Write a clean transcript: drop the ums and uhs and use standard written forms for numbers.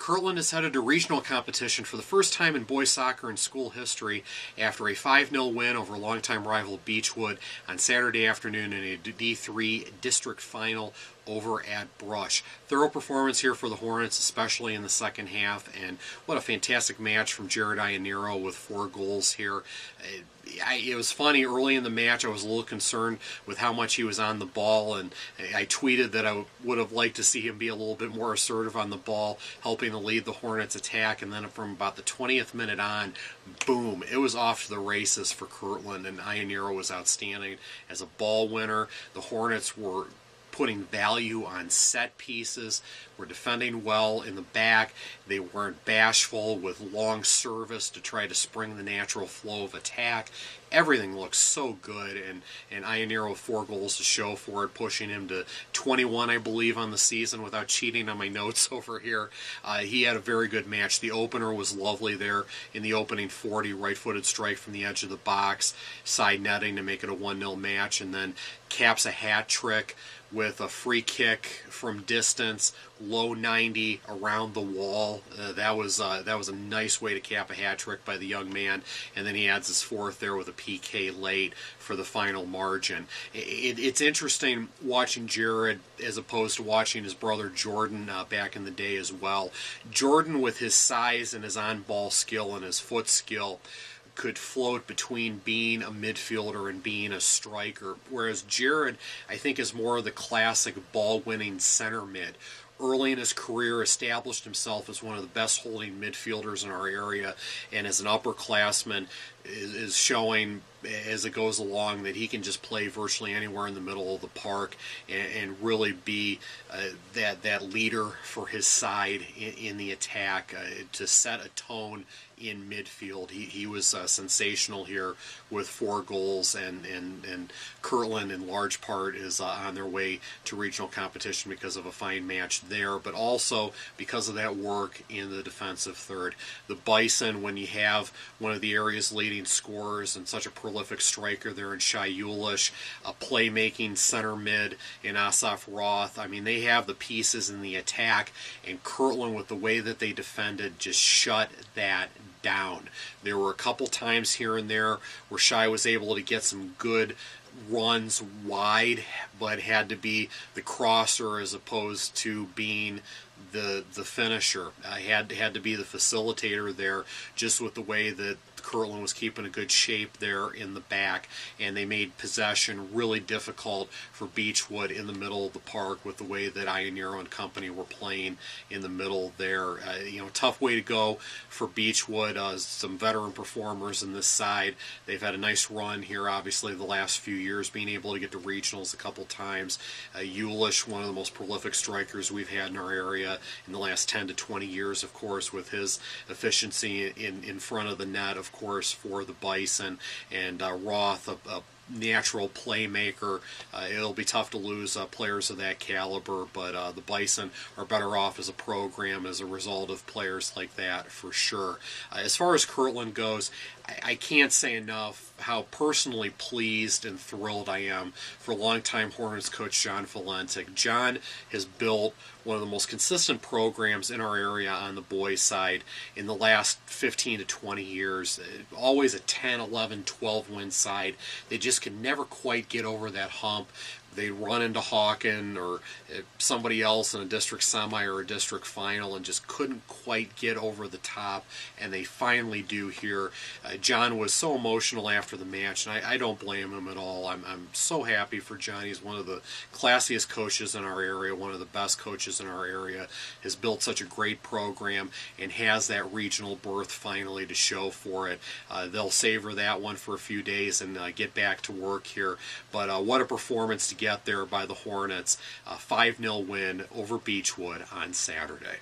Kirtland is headed to regional competition for the first time in boys soccer in school history after a 5-0 win over longtime rival Beechwood on Saturday afternoon in a D3 district final over at Brush. Thorough performance here for the Hornets, especially in the second half, and what a fantastic match from Jared Iannero with 4 goals here. It was funny, early in the match I was a little concerned with how much he was on the ball, and I tweeted that I would have liked to see him be a little bit more assertive on the ball, helping to lead the Hornets attack, and then from about the 20th minute on, boom, it was off to the races for Kirtland, and Iannero was outstanding as a ball winner. The Hornets were putting value on set pieces, were defending well in the back. They weren't bashful with long service to try to spring the natural flow of attack. Everything looks so good, and Iannero with 4 goals to show for it, pushing him to 21, I believe, on the season without cheating on my notes over here. He had a very good match. The opener was lovely there in the opening 40, right-footed strike from the edge of the box, side netting to make it a 1-0 match, and then caps a hat trick with a free kick from distance, low 90 around the wall. That was a nice way to cap a hat trick by the young man, and then he adds his 4th there with a PK late for the final margin. It's interesting watching Jared as opposed to watching his brother Jordan back in the day as well. Jordan, with his size and his on-ball skill and his foot skill, could float between being a midfielder and being a striker, whereas Jared, I think, is more of the classic ball-winning center mid. Early in his career, established himself as one of the best holding midfielders in our area, and as an upperclassman is showing as it goes along that he can just play virtually anywhere in the middle of the park and really be that leader for his side in the attack, to set a tone in midfield. He was sensational here with 4 goals, and Kirtland in large part is on their way to regional competition because of a fine match there, but also because of that work in the defensive third. The Bison, when you have one of the area's leading scorers and such a prolific striker there in Shai Ulish, a playmaking center mid in Asaf Roth, I mean, they have the pieces in the attack, and Kirtland, with the way that they defended, just shut that down. There were a couple times here and there where Shai was able to get some good runs wide, but had to be the crosser as opposed to being the finisher. Had to be the facilitator there, just with the way that Kirtland was keeping a good shape there in the back, and they made possession really difficult for Beechwood in the middle of the park with the way that Iannero and company were playing in the middle there. Tough way to go for Beechwood. Some veteran performers in this side. They've had a nice run here, obviously, the last few years, being able to get to regionals a couple times. Ulish, one of the most prolific strikers we've had in our area in the last 10 to 20 years, of course, with his efficiency in front of the net, of course, for the Bison, and Roth, a natural playmaker. It'll be tough to lose players of that caliber, but the Bison are better off as a program as a result of players like that, for sure. As far as Kirtland goes, I can't say enough how personally pleased and thrilled I am for longtime Hornets coach John Valentic. John has built one of the most consistent programs in our area on the boys' side in the last 15 to 20 years. Always a 10, 11, 12 win side. They just could never quite get over that hump. They'd run into Hawken or somebody else in a district semi or a district final and just couldn't quite get over the top, and they finally do here. John was so emotional after the match, and I don't blame him at all. I'm so happy for John. He's one of the classiest coaches in our area, one of the best coaches in our area, has built such a great program and has that regional berth finally to show for it. They'll savor that one for a few days and get back to work here, but what a performance to get there by the Hornets. A 5-0 win over Beechwood on Saturday.